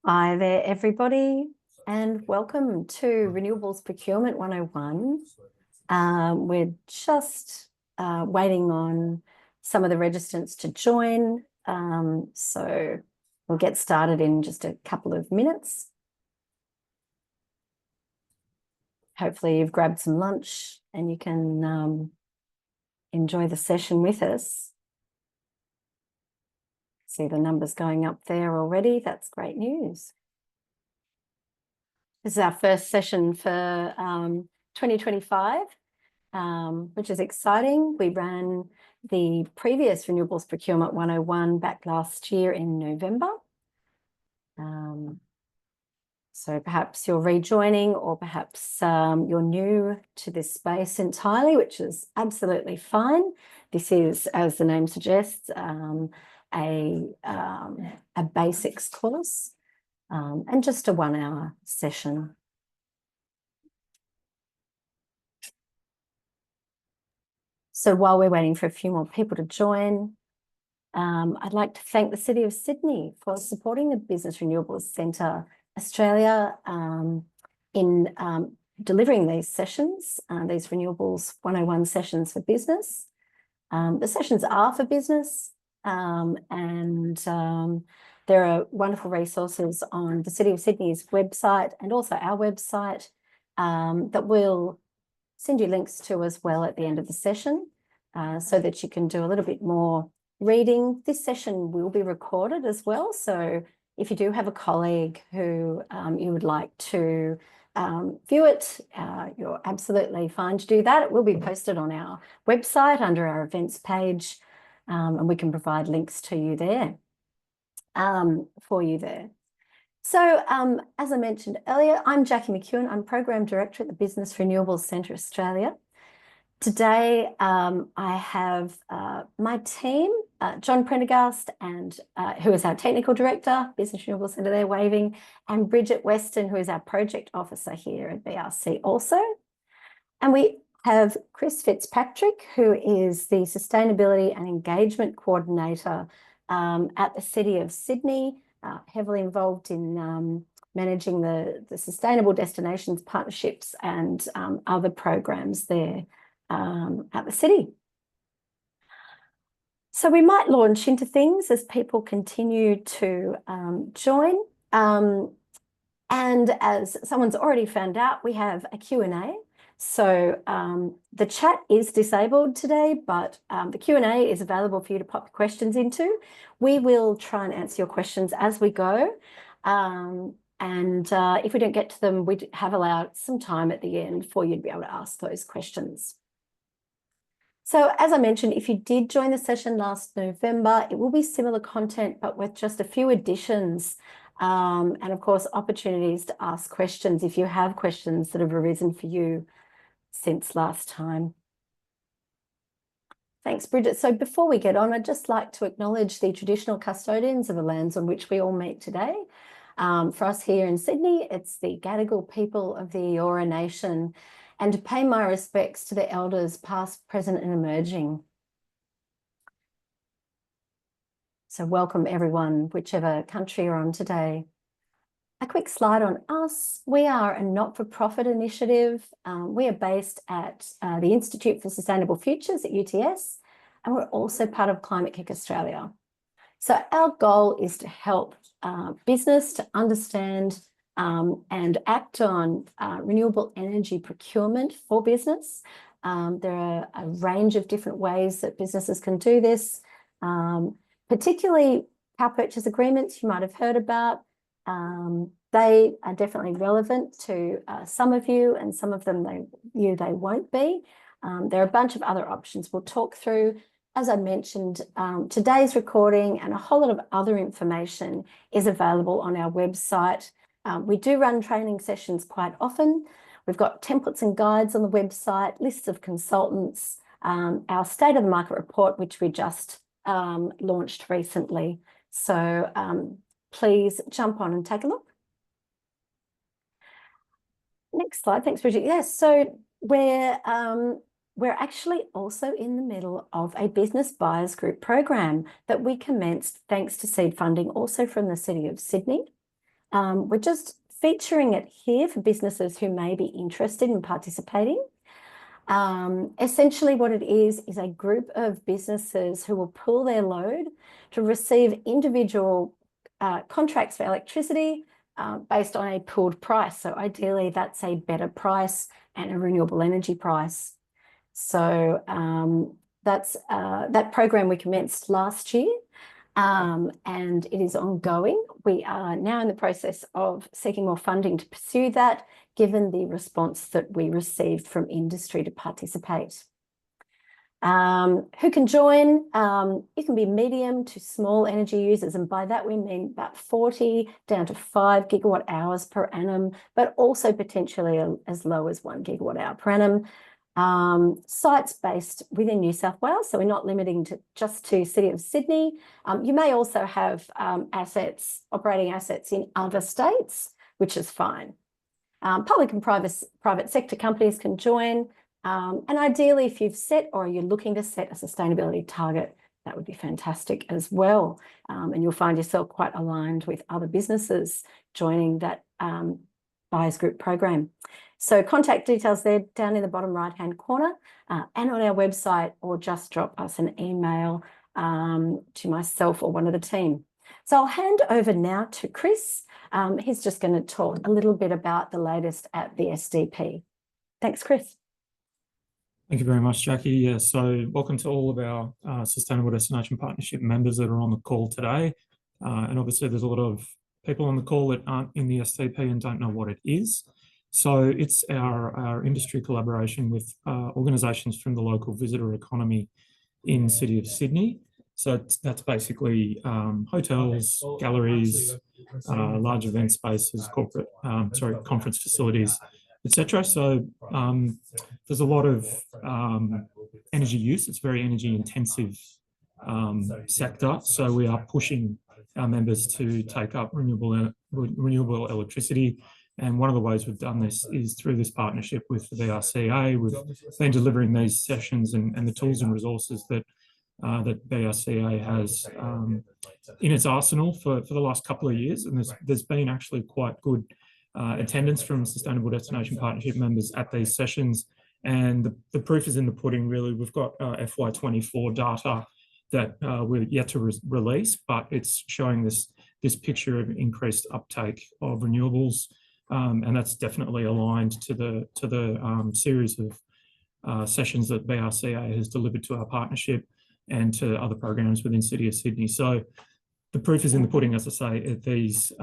Hi there, everybody, and welcome to Renewables Procurement 101. We're just waiting on some of the registrants to join, so we'll get started in just a couple of minutes. Hopefully you've grabbed some lunch and you can enjoy the session with us. See the numbers going up there already. That's great news. This is our first session for 2025, which is exciting. We ran the previous Renewables Procurement 101 back last year in November. So perhaps you're rejoining, or perhaps you're new to this space entirely, which is absolutely fine. This is, as the name suggests, a basics course and just a 1 hour session. So while we're waiting for a few more people to join, I'd like to thank the City of Sydney for supporting the Business Renewables Centre Australia in delivering these sessions, these Renewables 101 sessions for business. The sessions are for business, and there are wonderful resources on the City of Sydney's website and also our website that we'll send you links to as well at the end of the session, so that you can do a little bit more reading. This session will be recorded as well, so if you do have a colleague who you would like to view it, you're absolutely fine to do that. It will be posted on our website under our events page, and we can provide links to you there, for you there. So as I mentioned earlier, I'm Jackie McEwen. I'm Program Director at the Business Renewables Centre Australia. Today, I have my team, John Prendergast, and who is our Technical Director, Business Renewables Centre there waving, and Bridget Weston, who is our Project Officer here at BRC also. And we have Chris Fitzpatrick, who is the Sustainability and Engagement Coordinator at the City of Sydney, heavily involved in managing the Sustainable Destinations Partnerships and other programs there at the city. So we might launch into things as people continue to join. And as someone's already found out, we have a Q&A. So the chat is disabled today, but the Q&A is available for you to pop your questions into. We will try and answer your questions as we go. And if we don't get to them, we have allowed some time at the end for you to be able to ask those questions. So as I mentioned, if you did join the session last November, it will be similar content, but with just a few additions, and of course, opportunities to ask questions if you have questions that have arisen for you since last time. Thanks, Bridget. So before we get on, I'd just like to acknowledge the traditional custodians of the lands on which we all meet today. For us here in Sydney, it's the Gadigal people of the Eora Nation, and to pay my respects to the elders past, present and emerging. So welcome everyone, whichever country you're on today. A quick slide on us. We are a not-for-profit initiative. We are based at the Institute for Sustainable Futures at UTS, and we're also part of Climate Kick Australia. So our goal is to help business to understand and act on renewable energy procurement for business. There are a range of different ways that businesses can do this, particularly power purchase agreements you might have heard about. They are definitely relevant to some of you, and some of them they won't be. There are a bunch of other options we'll talk through. As I mentioned, today's recording and a whole lot of other information is available on our website. We do run training sessions quite often. We've got templates and guides on the website, lists of consultants, our State of the Market report, which we just launched recently. So please jump on and take a look. Next slide. Thanks, Bridget. Yes, so we're we're actually also in the middle of a business buyers group program that we commenced thanks to seed funding also from the City of Sydney. We're just featuring it here for businesses who may be interested in participating. Essentially what it is a group of businesses who will pool their load to receive individual contracts for electricity based on a pooled price. So ideally that's a better price and a renewable energy price. So that program we commenced last year, and it is ongoing. We are now in the process of seeking more funding to pursue that, given the response that we received from industry to participate. Who can join? You can be medium to small energy users, and by that we mean about 40 down to 5 gigawatt hours per annum, but also potentially as low as 1 gigawatt hour per annum. Sites based within New South Wales, so we're not limiting to just to City of Sydney. You may also have operating assets in other states, which is fine. Public and private sector companies can join. And ideally, if you've set or you're looking to set a sustainability target, that would be fantastic as well. And you'll find yourself quite aligned with other businesses joining that buyers group program. So contact details there down in the bottom right-hand corner and on our website, or just drop us an email to myself or one of the team. So I'll hand over now to Chris. He's just going to talk a little bit about the latest at the SDP. Thanks, Chris. Thank you very much, Jackie. Yeah, so welcome to all of our Sustainable Destination Partnership members that are on the call today. And obviously there's a lot of people on the call that aren't in the SDP and don't know what it is. So it's our industry collaboration with organisations from the local visitor economy in City of Sydney. So that's basically hotels, galleries, large event spaces, conference facilities, etc. So there's a lot of energy use. It's a very energy intensive sector. So we are pushing our members to take up renewable electricity. And one of the ways we've done this is through this partnership with the BRC-A. We've been delivering these sessions and the tools and resources that that BRC-A has in its arsenal for the last couple of years. And there's been actually quite good attendance from Sustainable Destination Partnership members at these sessions. And the proof is in the pudding, really. We've got FY24 data that we're yet to release, but it's showing this picture of increased uptake of renewables. And that's definitely aligned to the series of sessions that BRC-A has delivered to our partnership and to other programs within City of Sydney. So the proof is in the pudding, as I say. These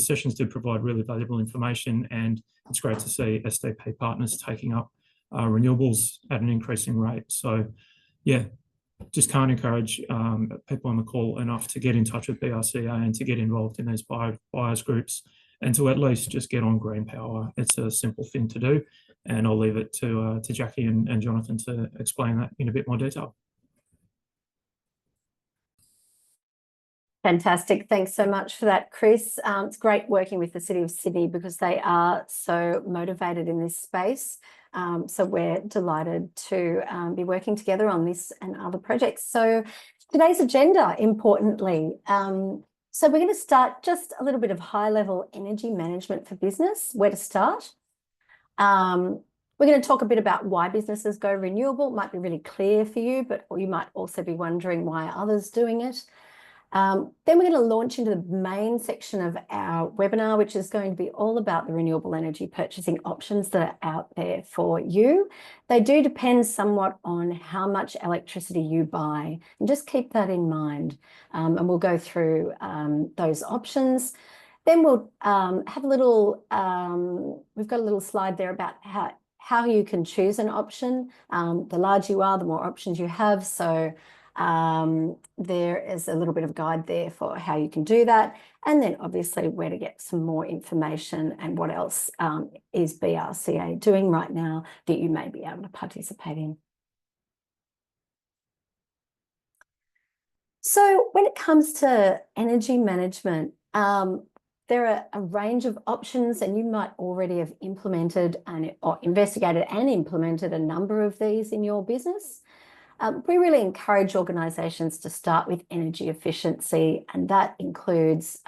sessions do provide really valuable information, and it's great to see SDP partners taking up renewables at an increasing rate. So yeah, just can't encourage people on the call enough to get in touch with BRC-A and to get involved in these buyers groups, and to at least just get on GreenPower. It's a simple thing to do, and I'll leave it to Jackie and Jonathan to explain that in a bit more detail. Fantastic. Thanks so much for that, Chris. It's great working with the City of Sydney because they are so motivated in this space. So we're delighted to be working together on this and other projects. So today's agenda, importantly, so we're going to start just a little bit of high-level energy management for business, where to start. We're going to talk a bit about why businesses go renewable. It might be really clear for you, but you might also be wondering why others doing it. Then we're going to launch into the main section of our webinar, which is going to be all about the renewable energy purchasing options that are out there for you. They do depend somewhat on how much electricity you buy, and just keep that in mind. And we'll go through those options. Then we'll have a little, we've got a little slide there about how you can choose an option. The larger you are, the more options you have. So there is a little bit of guide there for how you can do that. And then obviously where to get some more information and what else is BRC-A doing right now that you may be able to participate in. So when it comes to energy management, there are a range of options, and you might already have implemented or investigated and implemented a number of these in your business. We really encourage organisations to start with energy efficiency, and that includes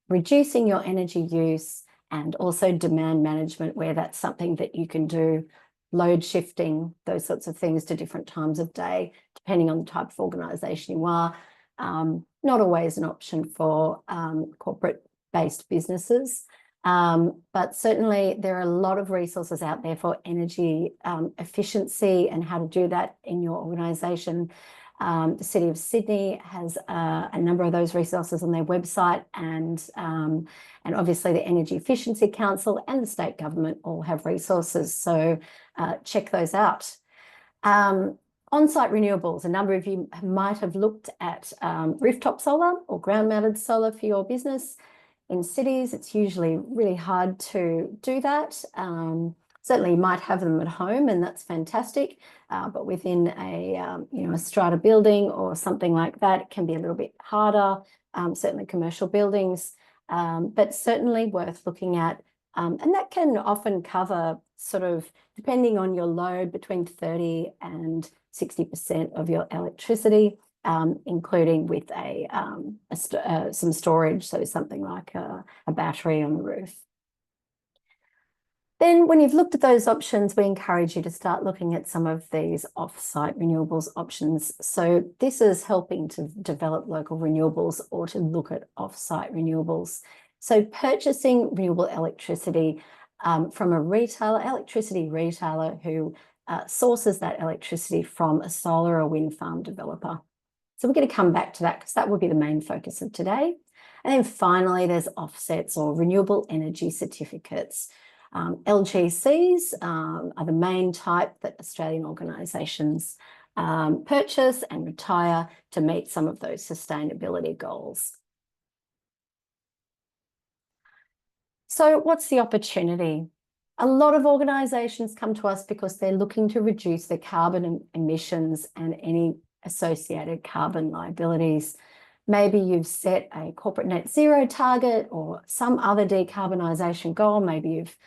reducing your energy use and also demand management, where that's something that you can do, load shifting, those sorts of things to different times of day, depending on the type of organisation you are. Not always an option for corporate-based businesses, but certainly there are a lot of resources out there for energy efficiency and how to do that in your organisation. The City of Sydney has a number of those resources on their website, and obviously the Energy Efficiency Council and the state government all have resources, so check those out. On-site renewables, a number of you might have looked at rooftop solar or ground-mounted solar for your business. In cities, it's usually really hard to do that. Certainly you might have them at home, and that's fantastic, but within a strata building or something like that, it can be a little bit harder, certainly commercial buildings, but certainly worth looking at. And that can often cover, sort of, depending on your load, between 30 and 60% of your electricity, including with some storage, so something like a battery on the roof. Then when you've looked at those options, we encourage you to start looking at some of these off-site renewables options. So this is helping to develop local renewables or to look at off-site renewables. So purchasing renewable electricity from a electricity retailer who sources that electricity from a solar or wind farm developer. So we're going to come back to that because that will be the main focus of today. And then finally, there's offsets or renewable energy certificates. LGCs are the main type that Australian organisations purchase and retire to meet some of those sustainability goals. So what's the opportunity? A lot of organisations come to us because they're looking to reduce their carbon emissions and any associated carbon liabilities. Maybe you've set a corporate net zero target or some other decarbonisation goal. Maybe you've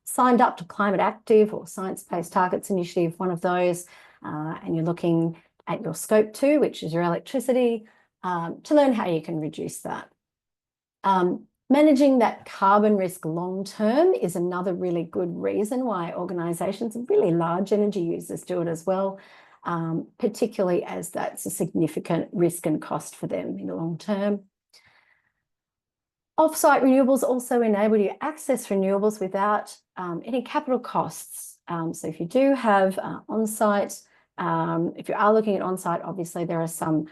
signed up to Climate Active or Science Based Targets Initiative, one of those, and you're looking at your scope 2, which is your electricity, to learn how you can reduce that. Managing that carbon risk long term is another really good reason why organisations and really large energy users do it as well, particularly as that's a significant risk and cost for them in the long term. Off-site renewables also enable you to access renewables without any capital costs. So if you do have on-site, if you are looking at on-site, obviously there are some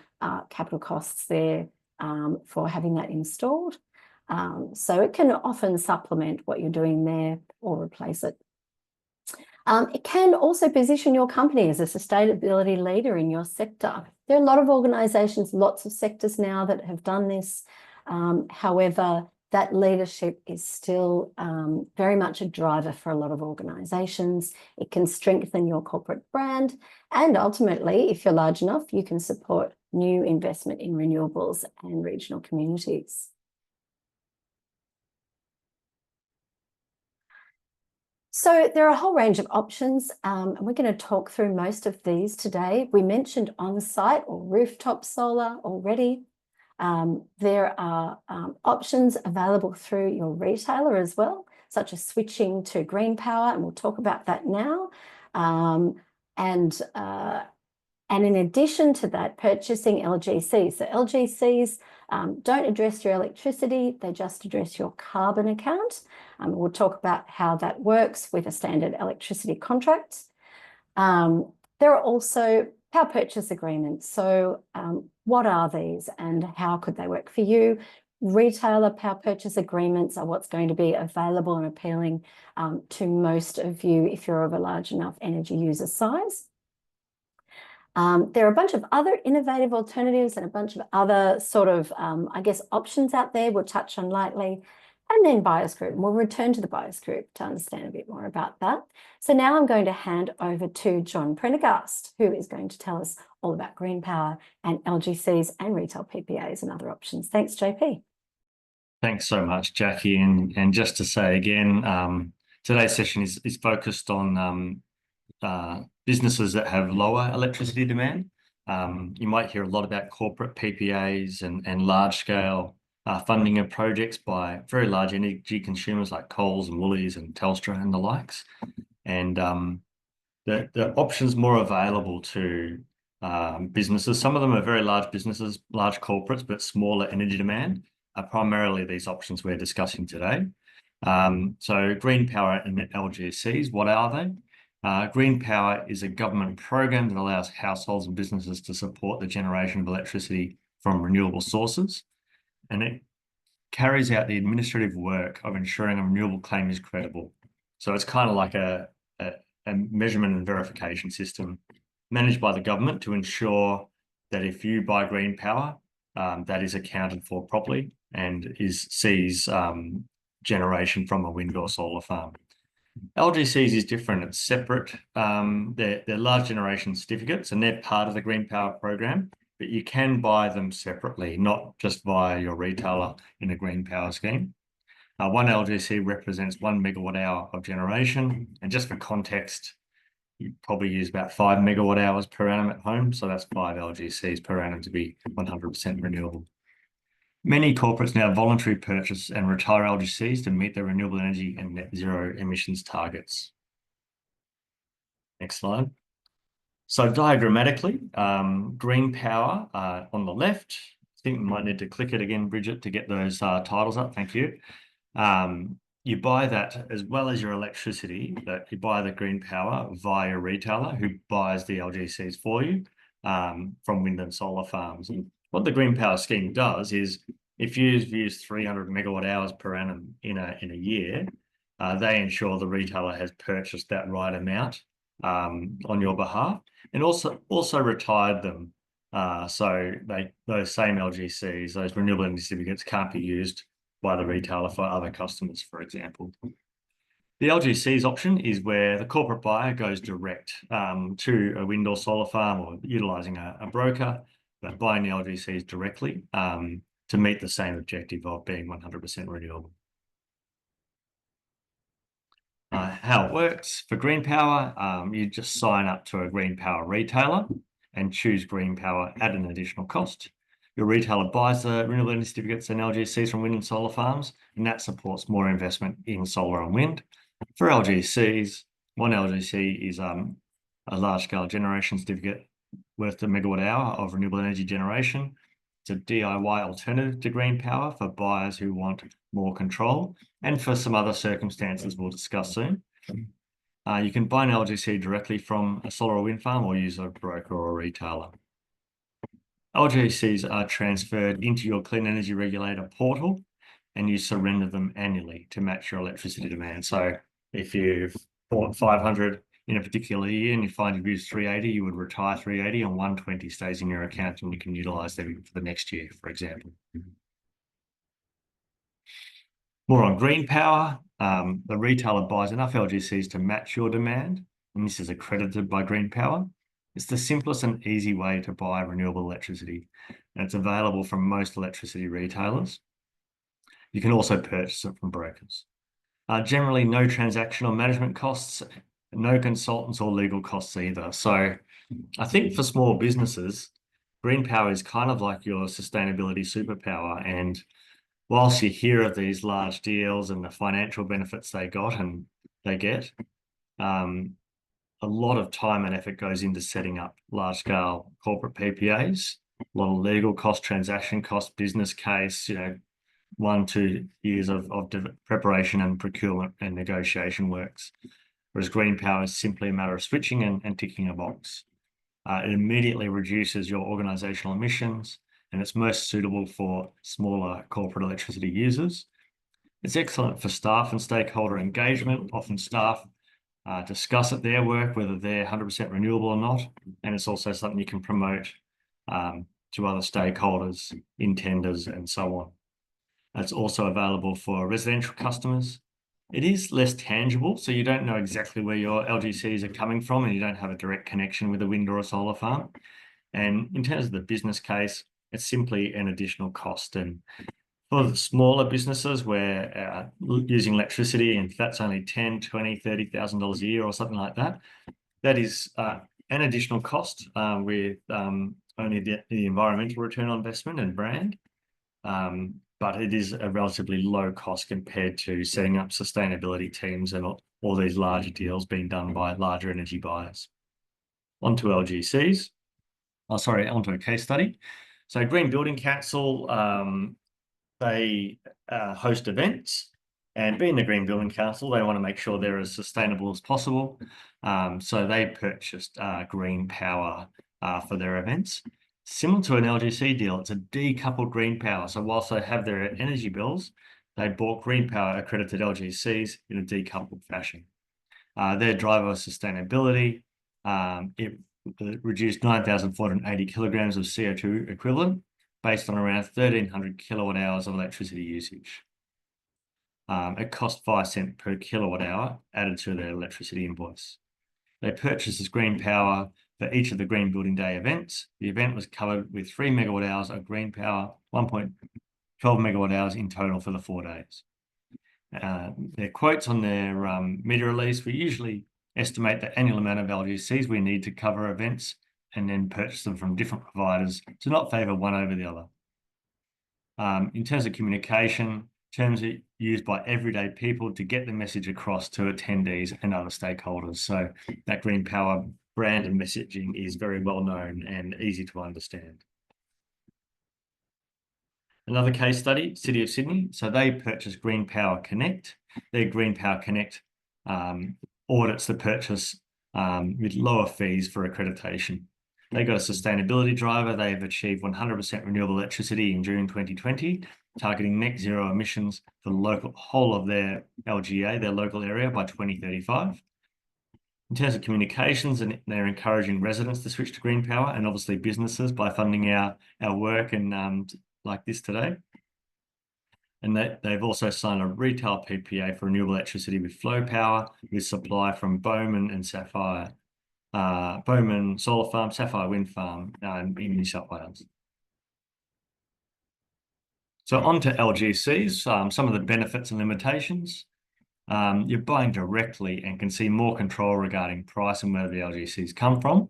capital costs there for having that installed. So it can often supplement what you're doing there or replace it. It can also position your company as a sustainability leader in your sector. There are a lot of organisations, lots of sectors now that have done this. However, that leadership is still very much a driver for a lot of organisations. It can strengthen your corporate brand, and ultimately, if you're large enough, you can support new investment in renewables and regional communities. So there are a whole range of options, and we're going to talk through most of these today. We mentioned on-site or rooftop solar already. There are options available through your retailer as well, such as switching to GreenPower, and we'll talk about that now. And in addition to that, purchasing LGCs. So LGCs don't address your electricity, they just address your carbon account. We'll talk about how that works with a standard electricity contract. There are also power purchase agreements. So what are these and how could they work for you? Retailer power purchase agreements are what's going to be available and appealing to most of you if you're of a large enough energy user size. There are a bunch of other innovative alternatives and a bunch of other sort of, I guess, options out there we'll touch on lightly. And then buyers group. We'll return to the buyers group to understand a bit more about that. So now I'm going to hand over to John Prendergast, who is going to tell us all about GreenPower and LGCs and retail PPAs and other options. Thanks, JP. Thanks so much, Jackie. And just to say again, today's session is focused on businesses that have lower electricity demand. You might hear a lot about corporate PPAs and large-scale funding of projects by very large energy consumers like Coles and Woolies and Telstra and the likes. And the options more available to businesses, some of them are very large businesses, large corporates, but smaller energy demand, are primarily these options we're discussing today. So GreenPower and LGCs, what are they? GreenPower is a government program that allows households and businesses to support the generation of electricity from renewable sources, and it carries out the administrative work of ensuring a renewable claim is credible. So it's kind of like a measurement and verification system managed by the government to ensure that if you buy GreenPower, that is accounted for properly and sees generation from a wind or solar farm. LGCs is different. It's separate. They're large generation certificates and they're part of the GreenPower program, but you can buy them separately, not just via your retailer in a GreenPower scheme. One LGC represents 1 megawatt hour of generation. And just for context, you probably use about 5 megawatt hours per annum at home. So that's 5 LGCs per annum to be 100% renewable. Many corporates now voluntarily purchase and retire LGCs to meet their renewable energy and net zero emissions targets. Next slide. So diagrammatically, GreenPower on the left, I think we might need to click it again, Bridget, to get those titles up. Thank you. You buy that as well as your electricity, that you buy the GreenPower via a retailer who buys the LGCs for you from wind and solar farms. And what the GreenPower scheme does is if you use 300 megawatt hours per annum in a year, they ensure the retailer has purchased that right amount on your behalf and also retired them. So those same LGCs, those renewable energy certificates can't be used by the retailer for other customers, for example. The LGCs option is where the corporate buyer goes direct to a wind or solar farm or utilising a broker, but buying the LGCs directly to meet the same objective of being 100% renewable. How it works for GreenPower, you just sign up to a GreenPower retailer and choose GreenPower at an additional cost. Your retailer buys the renewable energy certificates and LGCs from wind and solar farms, and that supports more investment in solar and wind. For LGCs, one LGC is a large-scale generation certificate worth a megawatt hour of renewable energy generation. It's a DIY alternative to GreenPower for buyers who want more control, and for some other circumstances we'll discuss soon. You can buy an LGC directly from a solar or wind farm or use a broker or a retailer. LGCs are transferred into your Clean Energy Regulator portal and you surrender them annually to match your electricity demand. So if you've bought 500 in a particular year and you find you've used 380, you would retire 380 and 120 stays in your account and you can utilise them for the next year, for example. More on GreenPower, the retailer buys enough LGCs to match your demand, and this is accredited by GreenPower. It's the simplest and easy way to buy renewable electricity, and it's available from most electricity retailers. You can also purchase it from brokers. Generally, no transactional management costs, no consultants or legal costs either. So I think for small businesses, GreenPower is kind of like your sustainability superpower. And whilst you hear of these large deals and the financial benefits they get, a lot of time and effort goes into setting up large-scale corporate PPAs, a lot of legal cost, transaction cost, business case, 1-2 years of preparation and procurement and negotiation works. Whereas GreenPower is simply a matter of switching and ticking a box. It immediately reduces your organisational emissions, and it's most suitable for smaller corporate electricity users. It's excellent for staff and stakeholder engagement. Often staff discuss at their work whether they're 100% renewable or not, and it's also something you can promote to other stakeholders in tenders and so on. It's also available for residential customers. It is less tangible, so you don't know exactly where your LGCs are coming from and you don't have a direct connection with a wind or a solar farm. And in terms of the business case, it's simply an additional cost. And For the smaller businesses where using electricity, and that's only $10,000, $20,000, $30,000 a year or something like that, that is an additional cost with only the environmental return on investment and brand. But it is a relatively low cost compared to setting up sustainability teams and all these larger deals being done by larger energy buyers. Onto LGCs. Onto a case study. So Green Building Council, they host events, and being the Green Building Council, they want to make sure they're as sustainable as possible. So they purchased GreenPower for their events. Similar to an LGC deal, it's a decoupled GreenPower. So whilst they have their energy bills, they bought GreenPower accredited LGCs in a decoupled fashion. Their driver was sustainability. It reduced 9,480 kilograms of CO2 equivalent based on around 1,300 kilowatt hours of electricity usage. It cost 5 cents per kilowatt hour added to their electricity invoice. They purchased this GreenPower for each of the Green Building Day events. The event was covered with 3 megawatt hours of GreenPower, 1.12 megawatt hours in total for the 4 days. Their quotes on their media release, we usually estimate the annual amount of LGCs we need to cover events and then purchase them from different providers to not favour one over the other. In terms of communication, terms are used by everyday people to get the message across to attendees and other stakeholders. So that GreenPower brand and messaging is very well known and easy to understand. Another case study, City of Sydney. So they purchased GreenPower Connect. Their GreenPower Connect audits the purchase with lower fees for accreditation. They got a sustainability driver. They've achieved 100% renewable electricity in June 2020, targeting net zero emissions for the whole of their LGA, their local area, by 2035. In terms of communications, and they're encouraging residents to switch to GreenPower, and obviously businesses by funding our work and like this today. And they've also signed a retail PPA for renewable electricity with Flow Power, with supply from Bowman and Sapphire. Bowman Solar Farm, Sapphire Wind Farm in New South Wales. So on to LGCs, some of the benefits and limitations. You're buying directly and can see more control regarding price and where the LGCs come from.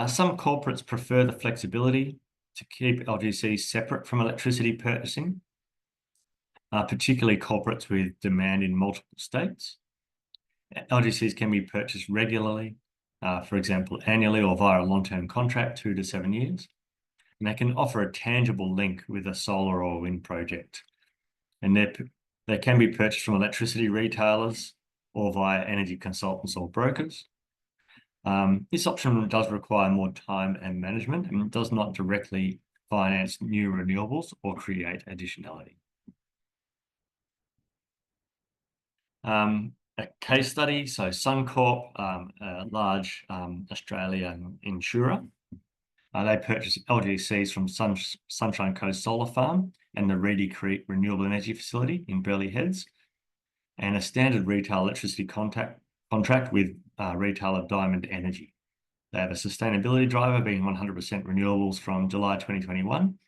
Some corporates prefer the flexibility to keep LGCs separate from electricity purchasing, particularly corporates with demand in multiple states. LGCs can be purchased regularly, for example, annually or via a long-term contract, 2 to 7 years. And they can offer a tangible link with a solar or wind project. And they can be purchased from electricity retailers or via energy consultants or brokers. This option does require more time and management, and does not directly finance new renewables or create additionality. A case study, so Suncorp, a large Australian insurer, they purchased LGCs from Sunshine Coast Solar Farm and the Reedy Creek Renewable Energy Facility in Burleigh Heads, and a standard retail electricity contract with retailer Diamond Energy. They have a sustainability driver being 100% renewables from July 2021,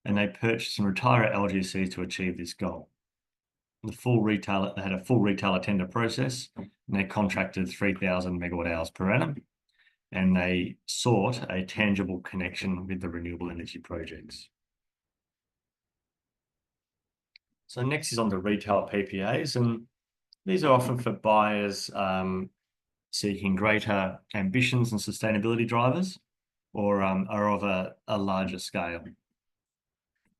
and they purchased and retire LGCs to achieve this goal. They had a full retailer tender process, and they contracted 3,000 megawatt hours per annum, and they sought a tangible connection with the renewable energy projects. So next is on the retail PPAs, and these are often for buyers seeking greater ambitions and sustainability drivers, or are of a larger scale.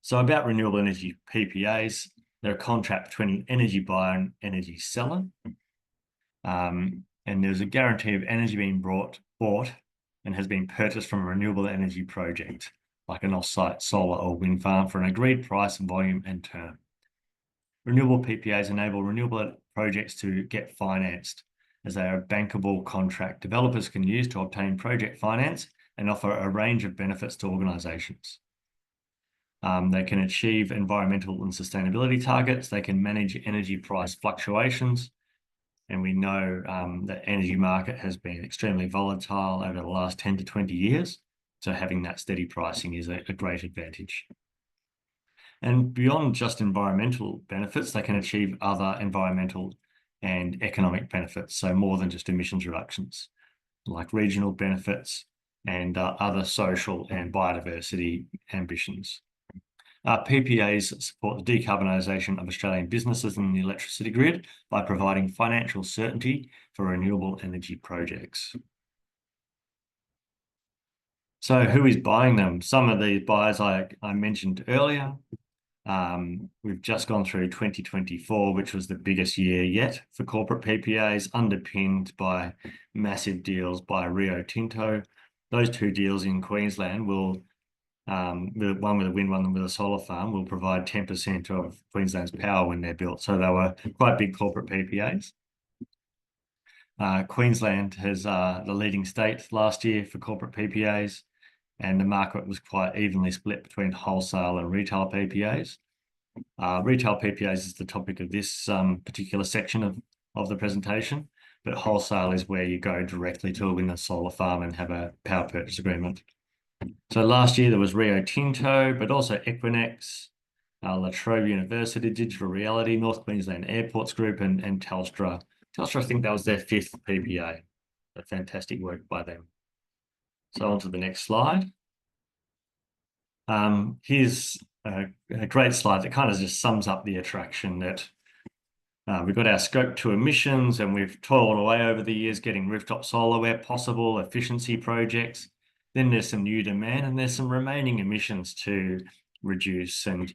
So about renewable energy PPAs, they're a contract between an energy buyer and energy seller. And there's a guarantee of energy being bought and has been purchased from a renewable energy project, like an off-site solar or wind farm, for an agreed price and volume and term. Renewable PPAs enable renewable projects to get financed, as they are a bankable contract developers can use to obtain project finance and offer a range of benefits to organisations. They can achieve environmental and sustainability targets. They can manage energy price fluctuations. And we know the energy market has been extremely volatile over the last 10 to 20 years. So having that steady pricing is a great advantage. And beyond just environmental benefits, they can achieve other environmental and economic benefits. So more than just emissions reductions, like regional benefits and other social and biodiversity ambitions. PPAs support the decarbonisation of Australian businesses in the electricity grid by providing financial certainty for renewable energy projects. So who is buying them? Some of the buyers I mentioned earlier. We've just gone through 2024, which was the biggest year yet for corporate PPAs, underpinned by massive deals by Rio Tinto. Those two deals in Queensland will, one with a wind, one with a solar farm, will provide 10% of Queensland's power when they're built. So they were quite big corporate PPAs. Queensland has the leading state last year for corporate PPAs, and the market was quite evenly split between wholesale and retail PPAs. Retail PPAs is the topic of this particular section of the presentation, but wholesale is where you go directly to a wind and solar farm and have a power purchase agreement. So last year there was Rio Tinto, but also Equinix, La Trobe University, Digital Reality, North Queensland Airports Group, and Telstra. Telstra, I think that was their 5th PPA. So fantastic work by them. So on to the next slide. Here's a great slide that kind of just sums up the attraction that we've got our scope 2 emissions, and we've toiled away over the years getting rooftop solar where possible, efficiency projects. Then there's some new demand and there's some remaining emissions to reduce, and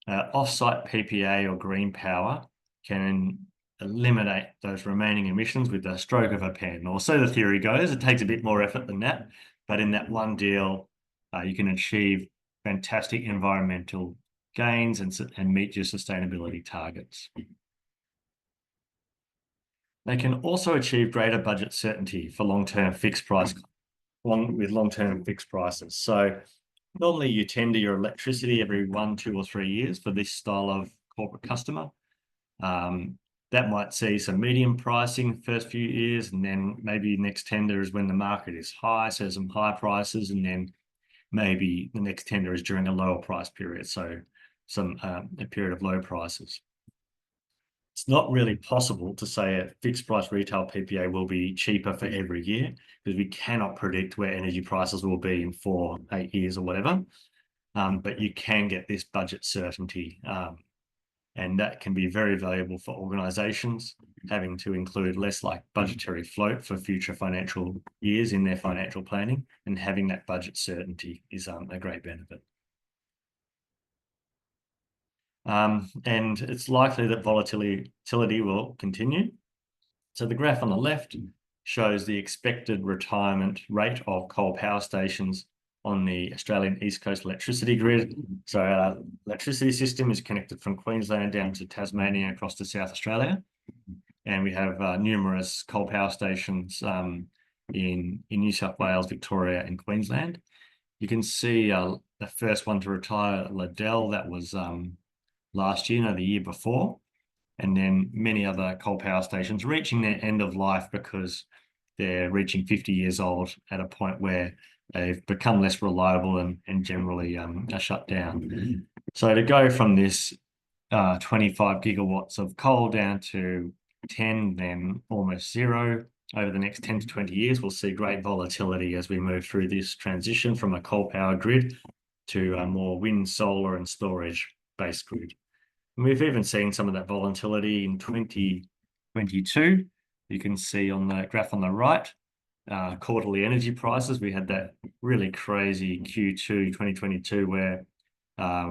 off-site PPA or GreenPower can eliminate those remaining emissions with the stroke of a pen, or so the theory goes. It takes a bit more effort than that, but in that one deal, you can achieve fantastic environmental gains and meet your sustainability targets. They can also achieve greater budget certainty for long-term fixed price, with long-term fixed prices. So normally you tender your electricity every 1, 2, or 3 years for this style of corporate customer. That might see some medium pricing the first few years, and then maybe next tender is when the market is high, so some high prices, and then maybe the next tender is during a lower price period, so a period of low prices. It's not really possible to say a fixed price retail PPA will be cheaper for every year, because we cannot predict where energy prices will be in 4, 8 years or whatever. But you can get this budget certainty, and that can be very valuable for organisations having to include less like budgetary float for future financial years in their financial planning, and having that budget certainty is a great benefit. And it's likely that volatility will continue. So the graph on the left shows the expected retirement rate of coal power stations on the Australian East Coast electricity grid. So our electricity system is connected from Queensland down to Tasmania across to South Australia. And we have numerous coal power stations in New South Wales, Victoria, and Queensland. You can see the first one to retire, Liddell, that was last year, the year before. And then many other coal power stations reaching their end of life because they're reaching 50 years old at a point where they've become less reliable and generally are shut down. So to go from this 25 gigawatts of coal down to 10, then almost 0 over the next 10 to 20 years, we'll see great volatility as we move through this transition from a coal power grid to a more wind, solar, and storage-based grid. And we've even seen some of that volatility in 2022. You can see on the graph on the right, quarterly energy prices. We had that really crazy Q2 2022 where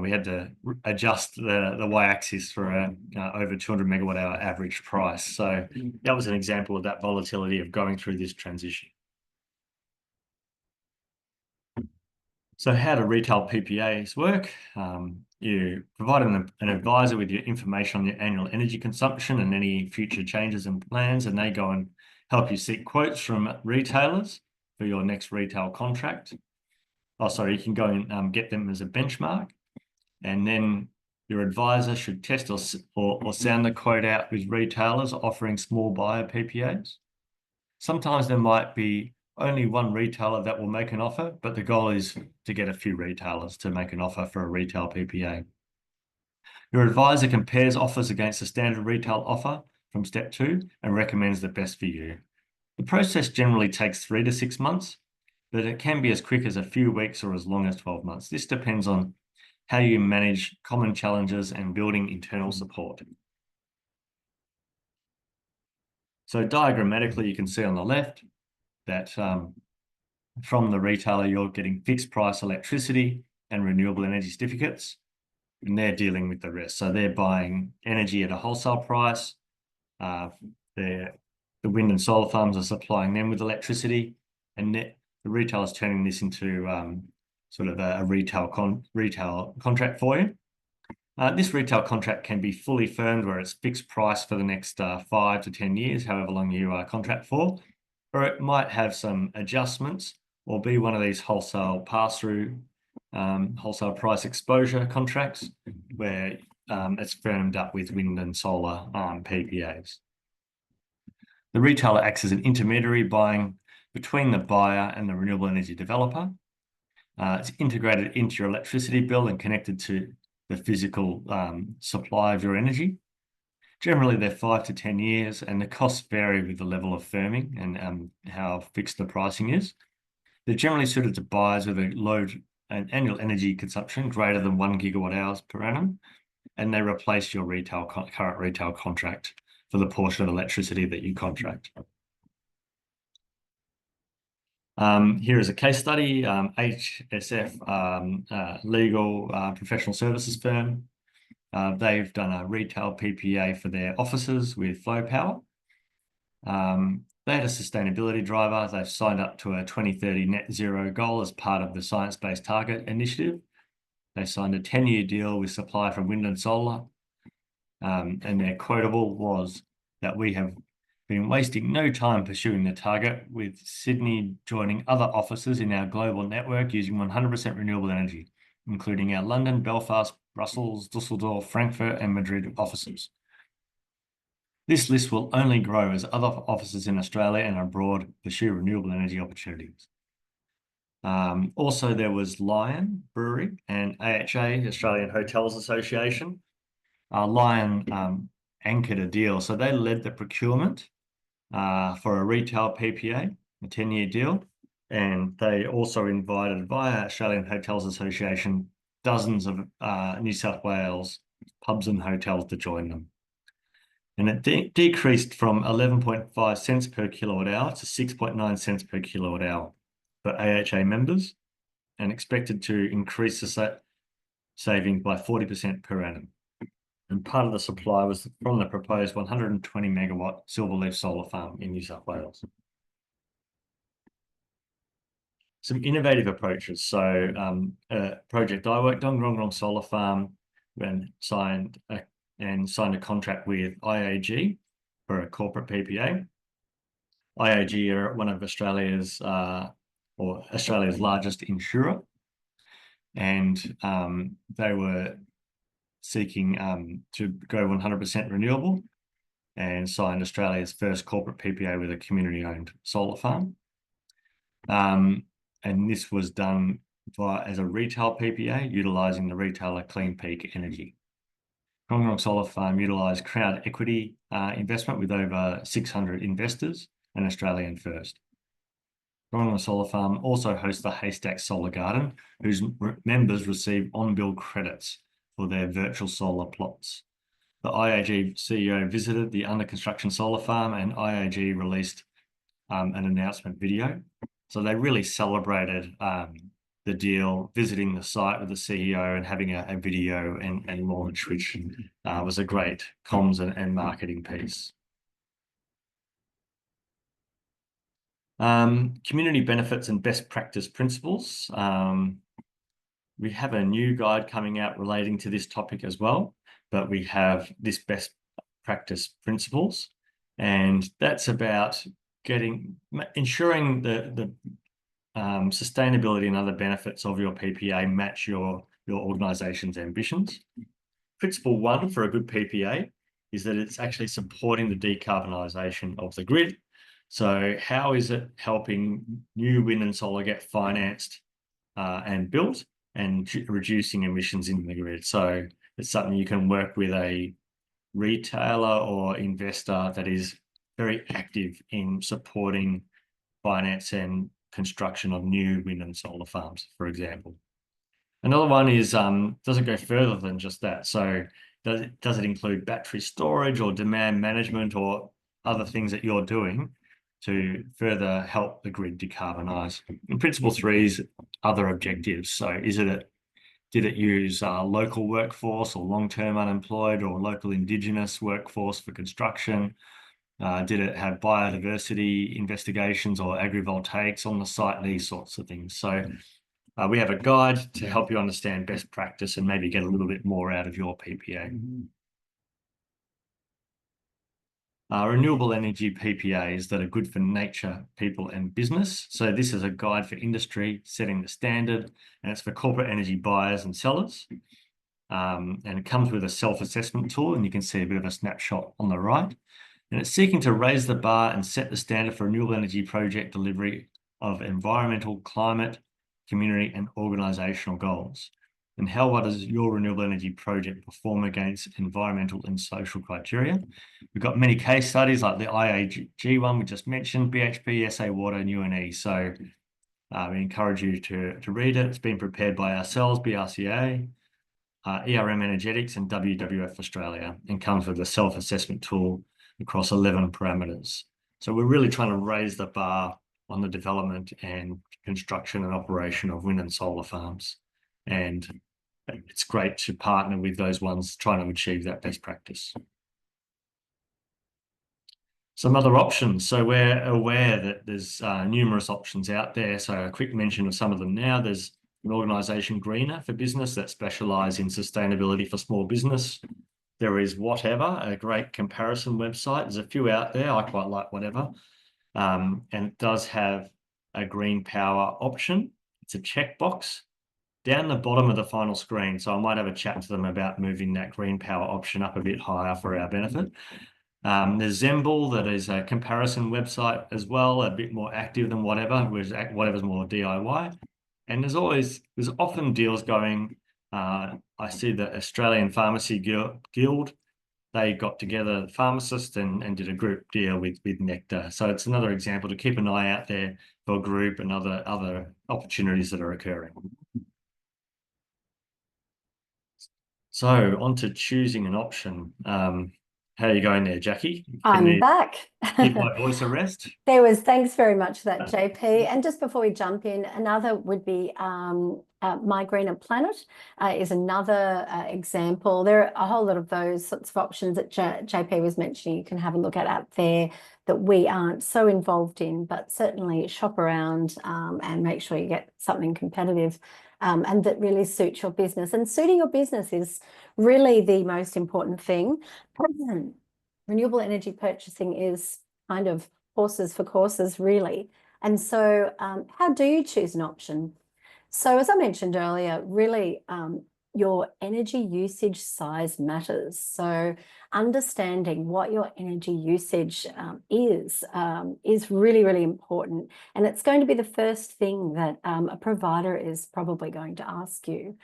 we had to adjust the y-axis for over 200 megawatt hour average price. So that was an example of that volatility of going through this transition. So how do retail PPAs work? You provide an advisor with your information on your annual energy consumption and any future changes and plans, and they go and help you seek quotes from retailers for your next retail contract. Oh, sorry, you can go and get them as a benchmark, and then your advisor should test or sound the quote out with retailers offering small buyer PPAs. Sometimes there might be only one retailer that will make an offer, but the goal is to get a few retailers to make an offer for a retail PPA. Your advisor compares offers against the standard retail offer from step 2 and recommends the best for you. The process generally takes 3 to 6 months, but it can be as quick as a few weeks or as long as 12 months. This depends on how you manage common challenges and building internal support. So diagrammatically, you can see on the left that from the retailer, you're getting fixed price electricity and renewable energy certificates, and they're dealing with the rest. So they're buying energy at a wholesale price. The wind and solar farms are supplying them with electricity, and the retailer's turning this into sort of a retail contract for you. This retail contract can be fully firmed where it's fixed price for the next 5 to 10 years, however long you contract for, or it might have some adjustments or be one of these wholesale pass-through, wholesale price exposure contracts where it's firmed up with wind and solar PPAs. The retailer acts as an intermediary buying between the buyer and the renewable energy developer. It's integrated into your electricity bill and connected to the physical supply of your energy. Generally, they're 5 to 10 years, and the costs vary with the level of firming and how fixed the pricing is. They're generally suited to buyers with an annual energy consumption greater than 1 gigawatt hours per annum, and they replace your current retail contract for the portion of electricity that you contract. Here is a case study, HSF legal professional services firm. They've done a retail PPA for their offices with Flow Power. They had a sustainability driver. They've signed up to a 2030 net zero goal as part of the Science Based Target Initiative. They signed a 10-year deal with supply from wind and solar. And their quotable was that we have been wasting no time pursuing the target, with Sydney joining other offices in our global network using 100% renewable energy, including our London, Belfast, Brussels, Dusseldorf, Frankfurt, and Madrid offices. This list will only grow as other offices in Australia and abroad pursue renewable energy opportunities. Also, there was Lion Brewery and AHA, Australian Hotels Association. Lion anchored a deal, so they led the procurement for a retail PPA, a 10-year deal, and they also invited via Australian Hotels Association dozens of New South Wales pubs and hotels to join them. And it decreased from 11.5 cents per kilowatt hour to 6.9 cents per kilowatt hour for AHA members, and expected to increase the savings by 40% per annum. And part of the supply was from the proposed 120 megawatt Silverleaf solar farm in New South Wales. Some innovative approaches. So a project I worked on, Grong Solar Farm, when signed a contract with IAG for a corporate PPA. IAG are one of Australia's largest insurer, and they were seeking to go 100% renewable and signed Australia's first corporate PPA with a community-owned solar farm. And this was done as a retail PPA, utilising the retailer Clean Peak Energy. Grong Solar Farm utilised crowd equity investment with over 600 investors, an Australian first. Grong Solar Farm also hosts the Haystack Solar Garden, whose members receive on-bill credits for their virtual solar plots. The IAG CEO visited the under construction solar farm, and IAG released an announcement video. So they really celebrated the deal, visiting the site with the CEO and having a video and launch, which was a great comms and marketing piece. Community benefits and best practice principles. We have a new guide coming out relating to this topic as well, but we have this best practice principles, and that's about ensuring the sustainability and other benefits of your PPA match your organisation's ambitions. Principle 1 for a good PPA is that it's actually supporting the decarbonisation of the grid. So how is it helping new wind and solar get financed and built, and reducing emissions in the grid? So it's something you can work with a retailer or investor that is very active in supporting finance and construction of new wind and solar farms, for example. Another one is, does it go further than just that? So does it include battery storage or demand management or other things that you're doing to further help the grid decarbonise? And principle 3 is other objectives. So did it use local workforce or long-term unemployed or local Indigenous workforce for construction? Did it have biodiversity investigations or agrivoltaics on the site? These sorts of things. So we have a guide to help you understand best practice and maybe get a little bit more out of your PPA. Renewable energy PPAs that are good for nature, people and business. So this is a guide for industry setting the standard, and it's for corporate energy buyers and sellers. And it comes with a self-assessment tool, and you can see a bit of a snapshot on the right. And it's seeking to raise the bar and set the standard for renewable energy project delivery of environmental, climate, community and organisational goals. And how does your renewable energy project perform against environmental and social criteria? We've got many case studies like the IAG one we just mentioned, BHP, SA Water and UNE. So we encourage you to read it. It's been prepared by ourselves, BRC-A, ERM Energetics and WWF Australia, and comes with a self-assessment tool across 11 parameters. So we're really trying to raise the bar on the development and construction and operation of wind and solar farms. And it's great to partner with those ones trying to achieve that best practice. Some other options. So we're aware that there's numerous options out there. So a quick mention of some of them now. There's an organisation, Greener for Business, that specialise in sustainability for small business. There is Whatever, a great comparison website. There's a few out there. I quite like Whatever. And it does have a GreenPower option. It's a checkbox down the bottom of the final screen. So I might have a chat to them about moving that GreenPower option up a bit higher for our benefit. There's Zemble, that is a comparison website as well, a bit more active than Whatever, whereas Whatever's more DIY. And there's often deals going. I see the Australian Pharmacy Guild, they got together pharmacists and did a group deal with Nectar. So it's another example to keep an eye out there for a group and other opportunities that are occurring. So on to choosing an option. How are you going there, Jackie? I'm back. Give my voice a rest. Thanks very much for that, JP. And just before we jump in, another would be My Greener Planet is another example. There are a whole lot of those sorts of options that JP was mentioning you can have a look at out there that we aren't so involved in, but certainly shop around and make sure you get something competitive and that really suits your business. And suiting your business is really the most important thing. Renewable energy purchasing is kind of horses for courses, really. And so how do you choose an option? So as I mentioned earlier, really your energy usage size matters. So understanding what your energy usage is really, really important. And it's going to be the first thing that a provider is probably going to ask you.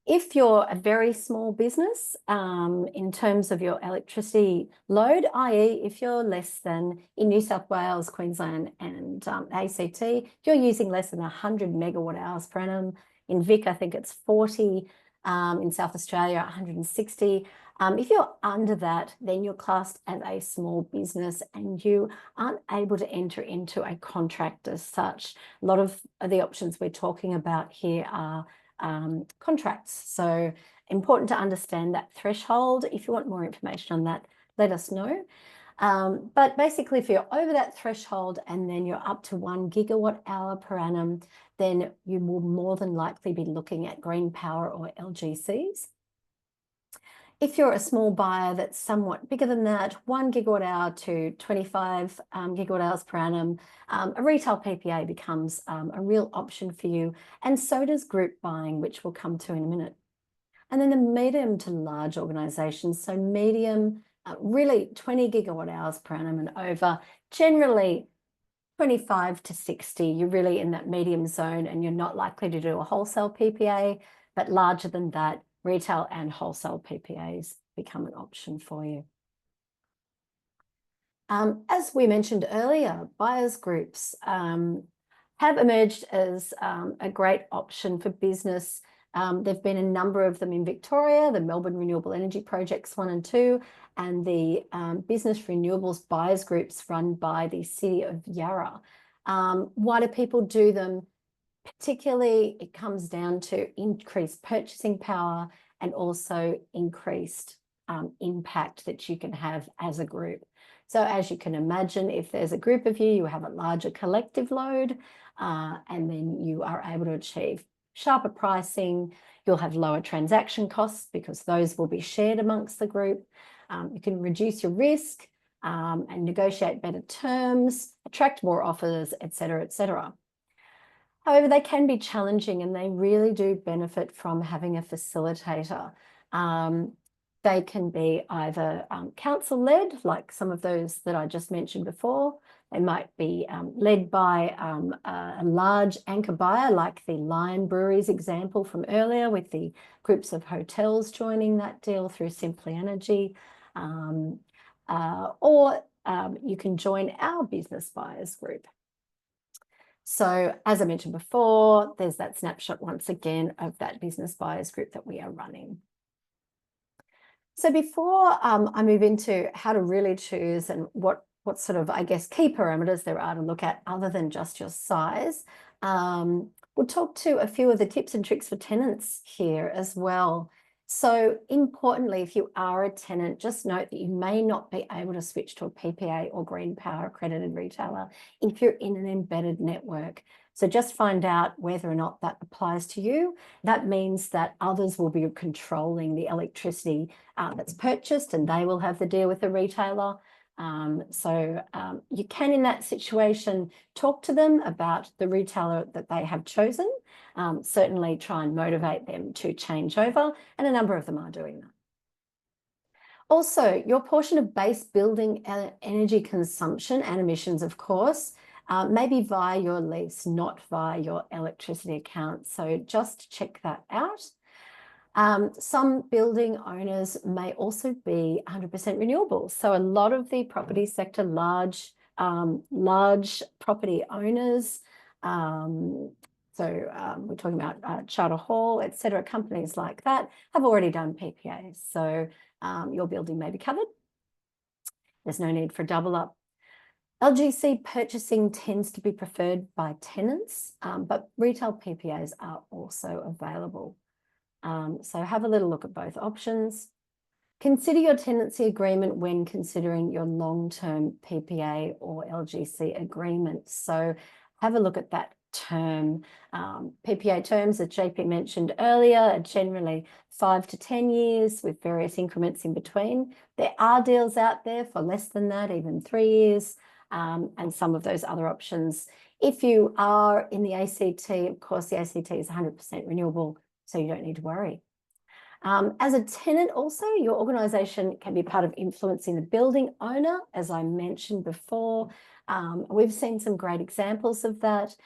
If you're a very small business in terms of your electricity load, i.e. if you're less than, in New South Wales, Queensland and ACT, if you're using less than 100 megawatt hours per annum, in Vic I think it's 40, in South Australia 160. If you're under that, then you're classed as a small business and you aren't able to enter into a contract as such. A lot of the options we're talking about here are contracts. So important to understand that threshold. If you want more information on that, let us know. But basically, if you're over that threshold and then you're up to 1 gigawatt hour per annum, then you will more than likely be looking at GreenPower or LGCs. If you're a small buyer that's somewhat bigger than that, 1 gigawatt hour to 25 gigawatt hours per annum, a retail PPA becomes a real option for you. And so does group buying, which we'll come to in a minute. And then the medium to large organisations, so medium, really 20 gigawatt hours per annum and over, generally 25 to 60, you're really in that medium zone and you're not likely to do a wholesale PPA, but larger than that, retail and wholesale PPAs become an option for you. As we mentioned earlier, buyers groups have emerged as a great option for business. There've been a number of them in Victoria, the Melbourne Renewable Energy Projects 1 and 2, and the Business Renewables Buyers Groups run by the City of Yarra. Why do people do them? Particularly, it comes down to increased purchasing power and also increased impact that you can have as a group. So as you can imagine, if there's a group of you, you have a larger collective load, and then you are able to achieve sharper pricing. You'll have lower transaction costs because those will be shared amongst the group. You can reduce your risk and negotiate better terms, attract more offers, etc., etc. However, they can be challenging and they really do benefit from having a facilitator. They can be either council-led, like some of those that I just mentioned before. They might be led by a large anchor buyer, like the Lion Breweries example from earlier, with the groups of hotels joining that deal through Simply Energy. Or you can join our business buyers group. So as I mentioned before, there's that snapshot once again of that business buyers group that we are running. So before I move into how to really choose and what sort of, I guess, key parameters there are to look at other than just your size, we'll talk to a few of the tips and tricks for tenants here as well. So importantly, if you are a tenant, just note that you may not be able to switch to a PPA or GreenPower accredited retailer if you're in an embedded network. So just find out whether or not that applies to you. That means that others will be controlling the electricity that's purchased, and they will have the deal with the retailer. You can, in that situation, talk to them about the retailer that they have chosen. Certainly try and motivate them to change over, and a number of them are doing that. Also, your portion of base building energy consumption and emissions, of course, maybe via your lease, not via your electricity account. So just check that out. Some building owners may also be 100% renewable. So a lot of the property sector, large property owners, we're talking about Charter Hall, etc., companies like that have already done PPAs. So your building may be covered. There's no need for double up. LGC purchasing tends to be preferred by tenants, but retail PPAs are also available. So have a little look at both options. Consider your tenancy agreement when considering your long-term PPA or LGC agreement. So have a look at that term. PPA terms, as JP mentioned earlier, are generally 5 to 10 years with various increments in between. There are deals out there for less than that, even 3 years, and some of those other options. If you are in the ACT, of course, the ACT is 100% renewable, so you don't need to worry. As a tenant also, your organisation can be part of influencing the building owner, as I mentioned before. We've seen some great examples of that.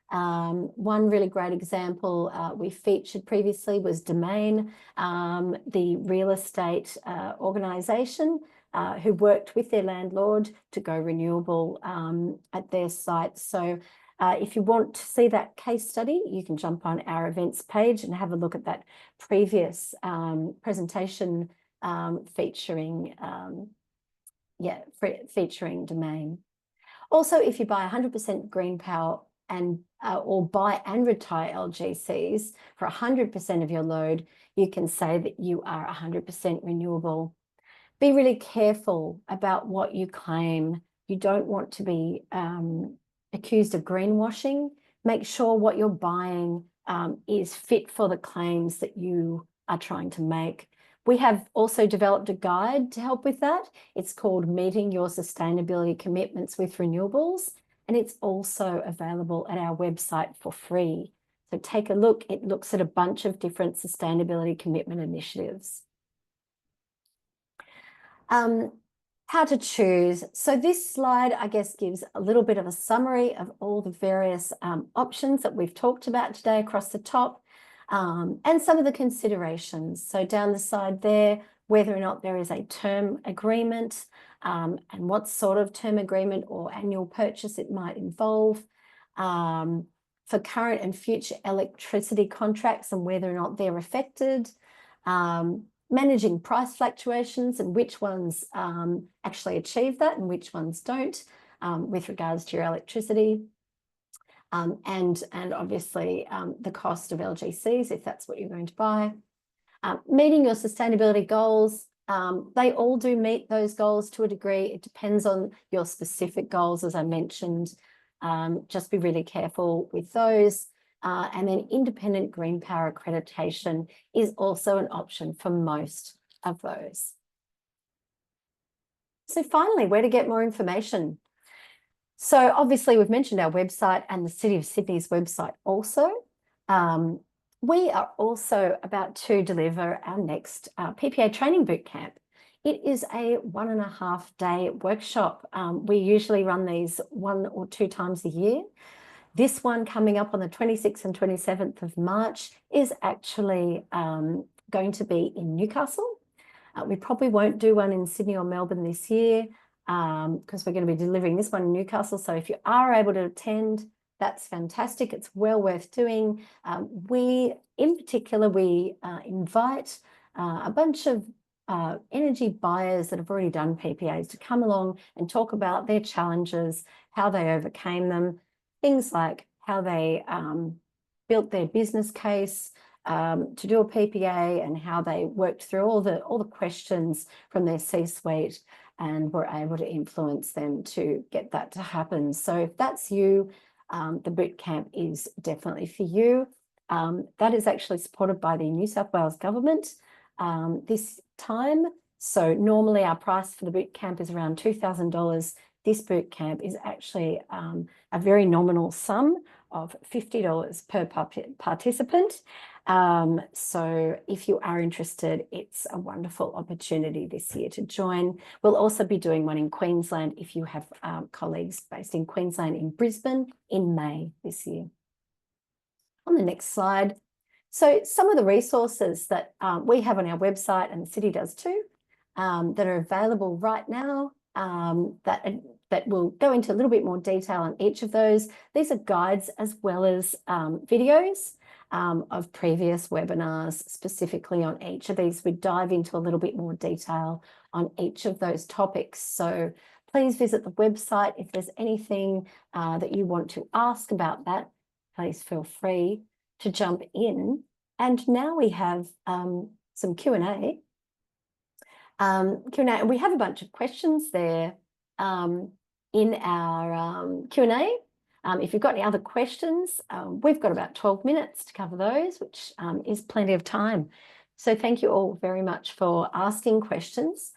One really great example we featured previously was Domain, the real estate organisation who worked with their landlord to go renewable at their site. So if you want to see that case study, you can jump on our events page and have a look at that previous presentation featuring Domain. Also, if you buy 100% GreenPower and or buy and retire LGCs for 100% of your load, you can say that you are 100% renewable. Be really careful about what you claim. You don't want to be accused of greenwashing. Make sure what you're buying is fit for the claims that you are trying to make. We have also developed a guide to help with that. It's called Meeting Your Sustainability Commitments with Renewables, and it's also available at our website for free. So take a look. It looks at a bunch of different sustainability commitment initiatives. How to choose. So this slide, I guess, gives a little bit of a summary of all the various options that we've talked about today across the top. and some of the considerations. So down the side there, whether or not there is a term agreement, and what sort of term agreement or annual purchase it might involve, for current and future electricity contracts and whether or not they're affected, managing price fluctuations and which ones actually achieve that and which ones don't, with regards to your electricity, and obviously the cost of LGCs if that's what you're going to buy. Meeting your sustainability goals. They all do meet those goals to a degree. It depends on your specific goals, as I mentioned. Just be really careful with those. And then independent GreenPower accreditation is also an option for most of those. So finally, where to get more information? So obviously we've mentioned our website and the City of Sydney's website also. We are also about to deliver our next PPA training bootcamp. It is a 1.5-day workshop. We usually run these 1 or 2 times a year. This one coming up on the 26th and 27th of March is actually going to be in Newcastle. We probably won't do one in Sydney or Melbourne this year because we're going to be delivering this one in Newcastle. So if you are able to attend, that's fantastic. It's well worth doing. In particular, we invite a bunch of energy buyers that have already done PPAs to come along and talk about their challenges, how they overcame them, things like how they built their business case to do a PPA and how they worked through all the questions from their C-suite and were able to influence them to get that to happen. So if that's you, the bootcamp is definitely for you. That is actually supported by the New South Wales government this time. So normally our price for the bootcamp is around $2,000. This bootcamp is actually a very nominal sum of $50 per participant. So if you are interested, it's a wonderful opportunity this year to join. We'll also be doing one in Queensland if you have colleagues based in Queensland, in Brisbane, in May this year. On the next slide. So some of the resources that we have on our website, and the city does too, that are available right now, that will go into a little bit more detail on each of those. These are guides as well as videos of previous webinars specifically on each of these. We dive into a little bit more detail on each of those topics. So please visit the website. If there's anything that you want to ask about that, please feel free to jump in. And now we have some Q&A. Q&A. We have a bunch of questions there in our Q&A. If you've got any other questions, we've got about 12 minutes to cover those, which is plenty of time. So thank you all very much for asking questions.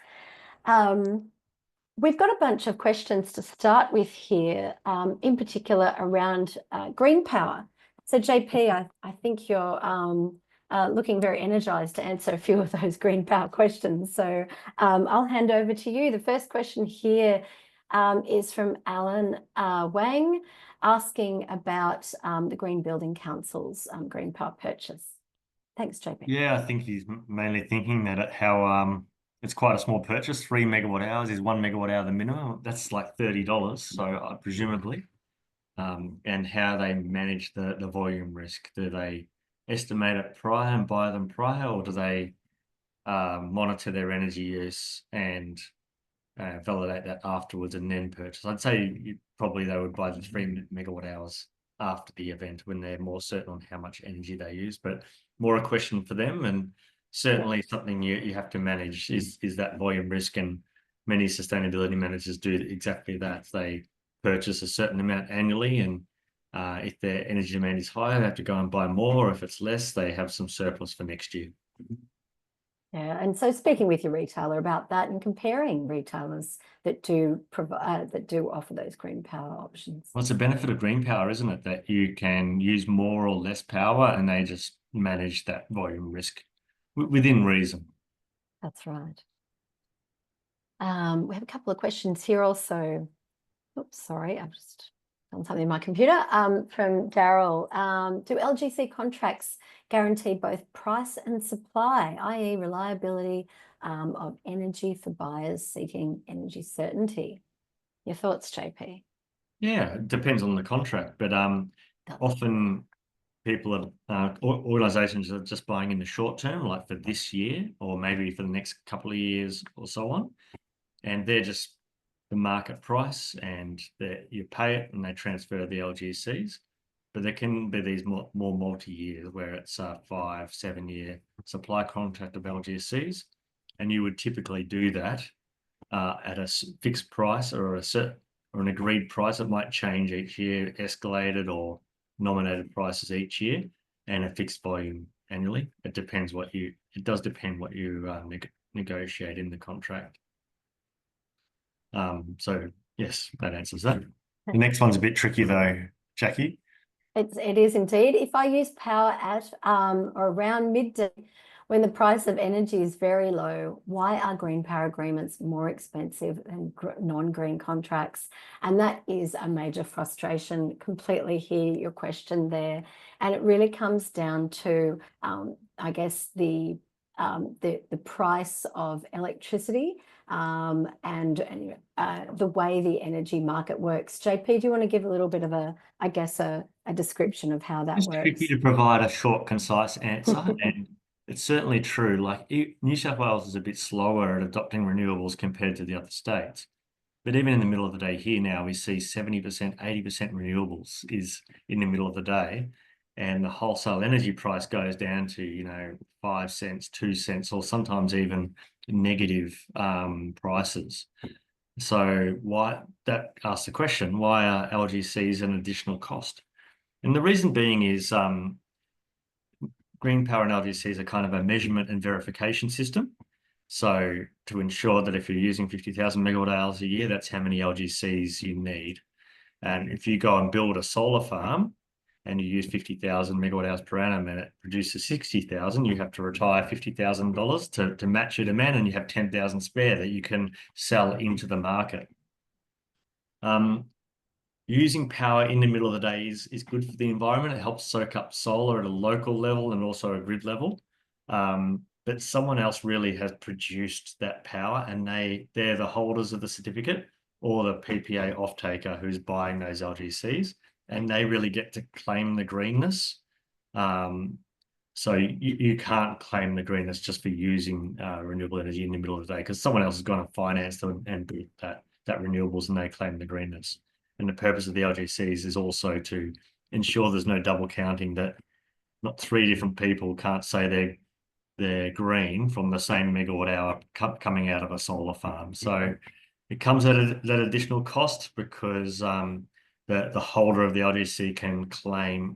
We've got a bunch of questions to start with here, in particular around GreenPower. So JP, I think you're looking very energized to answer a few of those GreenPower questions. So I'll hand over to you. The first question here is from Alan Wang, asking about the Green Building Council's GreenPower purchase. Thanks, JP. Yeah, I think he's mainly thinking that how it's quite a small purchase. 3 megawatt hours is 1 megawatt hour the minimum. That's like $30. So presumably, and how they manage the volume risk. Do they estimate it prior and buy them prior, or do they monitor their energy use and validate that afterwards and then purchase? I'd say probably they would buy the 3 megawatt hours after the event when they're more certain on how much energy they use, but more a question for them, and certainly something you have to manage is that volume risk. And many sustainability managers do exactly that. They purchase a certain amount annually, and if their energy demand is higher, they have to go and buy more. If it's less, they have some surplus for next year. Yeah, and so speaking with your retailer about that and comparing retailers that do provide, that do offer those GreenPower options. Well, it's a benefit of GreenPower, isn't it? That you can use more or less power and they just manage that volume risk within reason. That's right. We have a couple of questions here also. Oops, sorry, I've just on something in my computer, from Daryl. Do LGC contracts guarantee both price and supply, i.e. reliability of energy for buyers seeking energy certainty? Your thoughts, JP? Yeah, it depends on the contract, but often people are organizations are just buying in the short term, like for this year or maybe for the next couple of years or so on, and they're just the market price, and you pay it and they transfer the LGCs. But there can be these more multi-year where it's a 5-7 year supply contract of LGCs, and you would typically do that at a fixed price or an agreed price. It might change each year, escalated or nominated prices each year, and a fixed volume annually. It depends it does depend what you negotiate in the contract. So yes, that answers that. The next one's a bit tricky though, Jackie. It is indeed. If I use power at or around midday when the price of energy is very low, why are green power agreements more expensive than non-green contracts? And that is a major frustration. Completely hear your question there. And it really comes down to, I guess, the price of electricity and the way the energy market works. JP, do you want to give a little bit of a description of how that It's works? tricky to provide a short, concise answer, and it's certainly true. Like New South Wales is a bit slower at adopting renewables compared to the other states. But even in the middle of the day here now, we see 70%, 80% renewables is in the middle of the day. And the wholesale energy price goes down to, 5 cents, 2 cents, or sometimes even negative prices. So that asks the question, why are LGCs an additional cost? And the reason being is GreenPower and LGCs are kind of a measurement and verification system. So to ensure that if you're using 50,000 megawatt hours a year, that's how many LGCs you need. And if you go and build a solar farm and you use 50,000 megawatt hours per annum and it produces 60,000, you have to retire $50,000 to match your demand, and you have 10,000 spare that you can sell into the market. Using power in the middle of the day is good for the environment. It helps soak up solar at a local level and also a grid level. But someone else really has produced that power, and they're the holders of the certificate or the PPA off-taker who's buying those LGCs, and they really get to claim the greenness. So you can't claim the greenness just for using renewable energy in the middle of the day, because someone else is going to finance them and build that renewables, and they claim the greenness. And the purpose of the LGCs is also to ensure there's no double counting, that not 3 different people can't say they're green from the same megawatt hour coming out of a solar farm. So it comes at that additional cost because the holder of the LGC can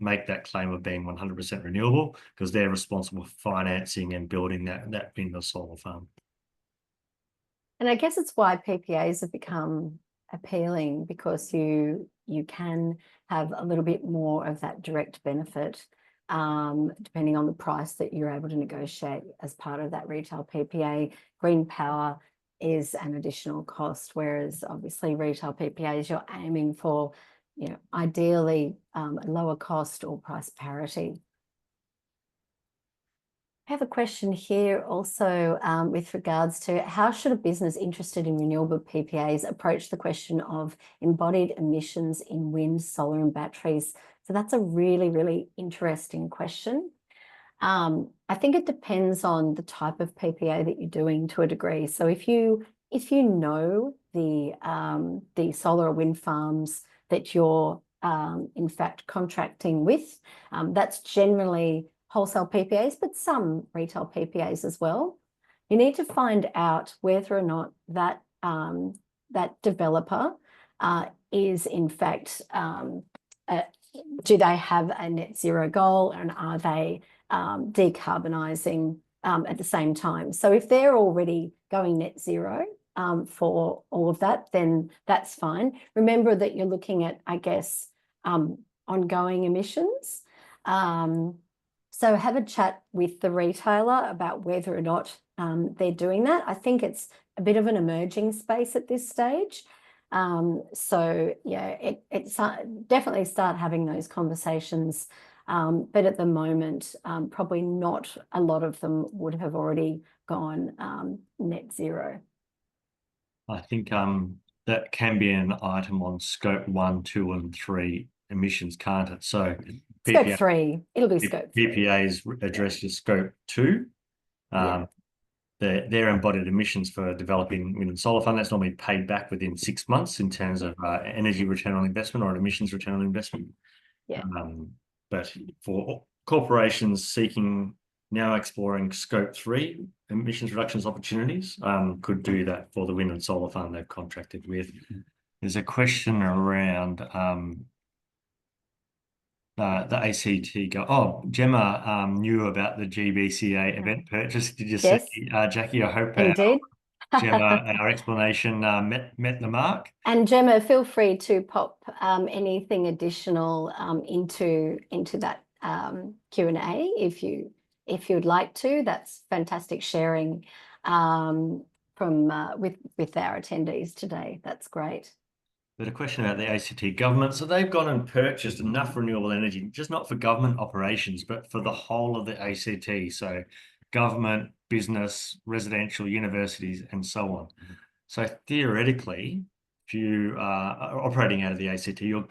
make that claim of being 100% renewable, because they're responsible for financing and building that in the solar farm. And I guess it's why PPAs have become appealing, because you can have a little bit more of that direct benefit depending on the price that you're able to negotiate as part of that retail PPA. Green power is an additional cost, whereas obviously retail PPAs, you're aiming for, ideally a lower cost or price parity. I have a question here also with regards to how should a business interested in renewable PPAs approach the question of embodied emissions in wind, solar and batteries? So that's a really, really interesting question. I think it depends on the type of PPA that you're doing to a degree. So if you know the solar or wind farms that you're in fact contracting with, that's generally wholesale PPAs, but some retail PPAs as well. You need to find out whether or not that developer is in fact, do they have a net zero goal, and are they decarbonising at the same time? So if they're already going net zero for all of that, then that's fine. Remember that you're looking at, I guess, ongoing emissions. So have a chat with the retailer about whether or not they're doing that. I think it's a bit of an emerging space at this stage. So yeah, it's definitely start having those conversations. But at the moment, probably not a lot of them would have already gone net zero. I think that can be an item on scope 1, 2, and 3 emissions, can't it? So Scope 3, it'll be scope 3. PPAs address your scope 2. Yeah. Their embodied emissions for developing wind and solar fund, that's normally paid back within 6 months in terms of energy return on investment or emissions return on investment. Yeah. But for corporations seeking now exploring scope 3 emissions reductions opportunities, could do that for the wind and solar fund they've contracted with. There's a question around the ACT go. Oh, Gemma knew about the GBCA event purchase. Did you Yes. see, Jackie? I hope Indeed. Gemma, our explanation met the mark. And Gemma, feel free to pop anything additional into that Q&A if you'd like to. That's fantastic sharing from with our attendees today. That's great. But a question about the ACT government. So they've gone and purchased enough renewable energy, just not for government operations, but for the whole of the ACT. So government, business, residential, universities, and so on. So theoretically, if you are operating out of the ACT, your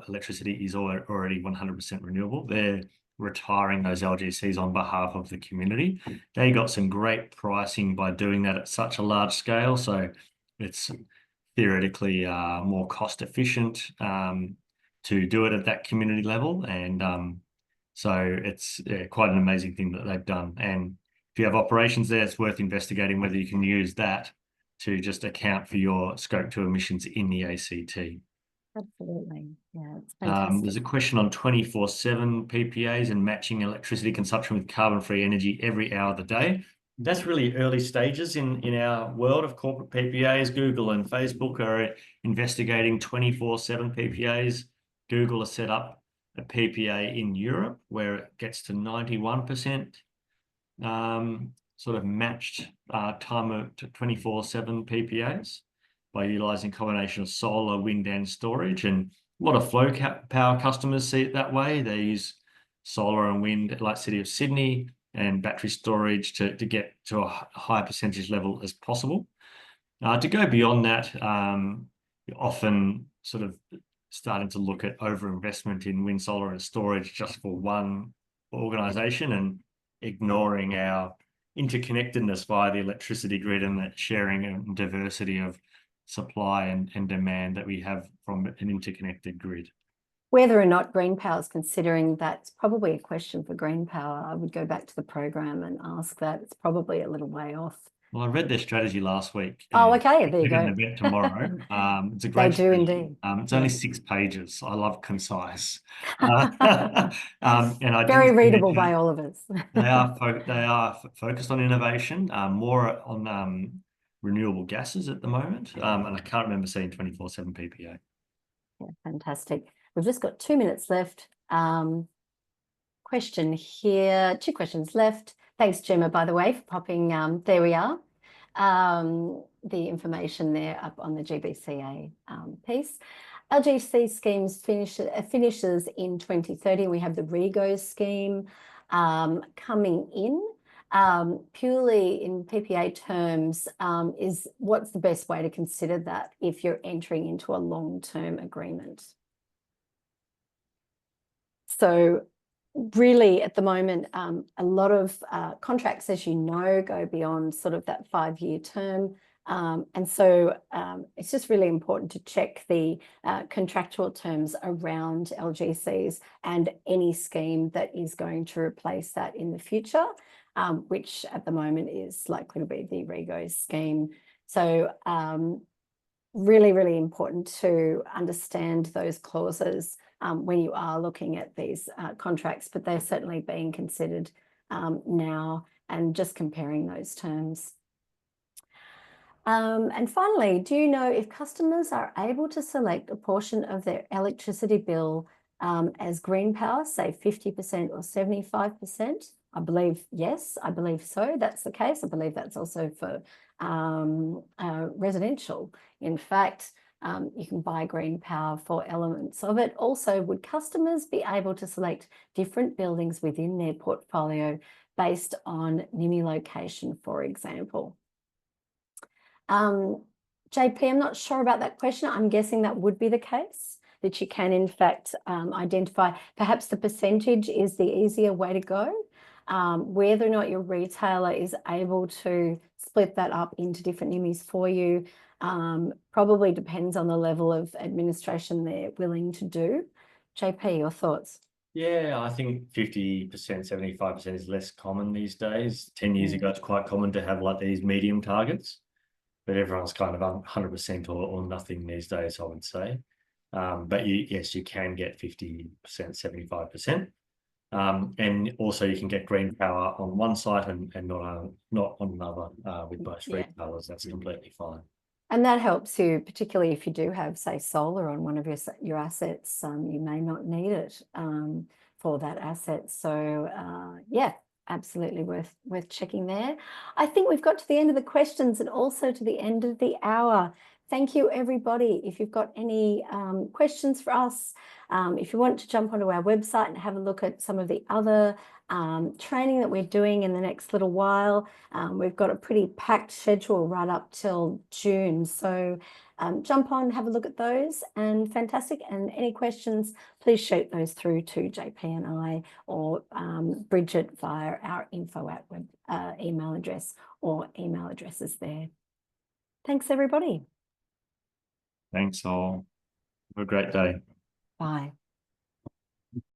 electricity is already 100% renewable. They're retiring those LGCs on behalf of the community. They got some great pricing by doing that at such a large scale. So it's theoretically more cost efficient to do it at that community level. And so it's quite an amazing thing that they've done. And if you have operations there, it's worth investigating whether you can use that to just account for your scope 2 emissions in the ACT. Absolutely. Yeah, it's fantastic. There's a question on 24/7 PPAs and matching electricity consumption with carbon-free energy every hour of the day. That's really early stages in our world of corporate PPAs. Google and Facebook are investigating 24/7 PPAs. Google has set up a PPA in Europe where it gets to 91% sort of matched time of 24/7 PPAs by utilizing a combination of solar, wind, and storage. And a lot of flow power customers see it that way. They use solar and wind, like City of Sydney, and battery storage to get to a high percentage level as possible. To go beyond that, you're often sort of starting to look at overinvestment in wind, solar, and storage just for one organisation and ignoring our interconnectedness via the electricity grid and the sharing and diversity of supply and demand that we have from an interconnected grid. Whether or not GreenPower is considering that's probably a question for GreenPower. I would go back to the program and ask that. It's probably a little way off. Well, I read their strategy last week. Oh, okay, there you go. An event tomorrow. It's a great. They do indeed. It's only 6 pages. I love concise. And I very readable by all of us. They are focused on innovation, more on renewable gases at the moment, and I can't remember seeing 24/7 PPA. Yeah, fantastic. We've just got 2 minutes left. Question here, 2 questions left. Thanks, Gemma, by the way, for popping. There we are. The information there up on the GBCA piece. LGC schemes finishes in 2030. We have the REGO scheme coming in. Purely in PPA terms, is what's the best way to consider that if you're entering into a long-term agreement? So really at the moment, a lot of contracts, as you know, go beyond sort of that 5-year term. And so it's just really important to check the contractual terms around LGCs and any scheme that is going to replace that in the future, which at the moment is likely to be the REGO scheme. So really, really important to understand those clauses when you are looking at these contracts, but they're certainly being considered now and just comparing those terms. And finally, do you know if customers are able to select a portion of their electricity bill as GreenPower, say 50% or 75%? I believe, yes, I believe so. That's the case. I believe that's also for residential. In fact, you can buy GreenPower for elements of it. Also, would customers be able to select different buildings within their portfolio based on NIMI location, for example? JP, I'm not sure about that question. I'm guessing that would be the case, that you can in fact identify. Perhaps the percentage is the easier way to go. Whether or not your retailer is able to split that up into different NIMIs for you probably depends on the level of administration they're willing to do. JP, your thoughts? Yeah, I think 50%, 75% is less common these days. 10 years ago, it's quite common to have like these medium targets, but everyone's kind of 100% or nothing these days, I would say. But yes, you can get 50%, 75%. And also you can get GreenPower on one site and not on another with most retailers. That's completely fine. And that helps you, particularly if you do have, say, solar on one of your assets. You may not need it for that asset. So yeah, absolutely worth checking there. I think we've got to the end of the questions and also to the end of the hour. Thank you, everybody. If you've got any questions for us, if you want to jump onto our website and have a look at some of the other training that we're doing in the next little while, we've got a pretty packed schedule right up till June. So jump on, have a look at those, and fantastic. And any questions, please shoot those through to JP and I or Bridget via our info@ email address or email addresses there. Thanks, everybody. Thanks all. Have a great day. Bye.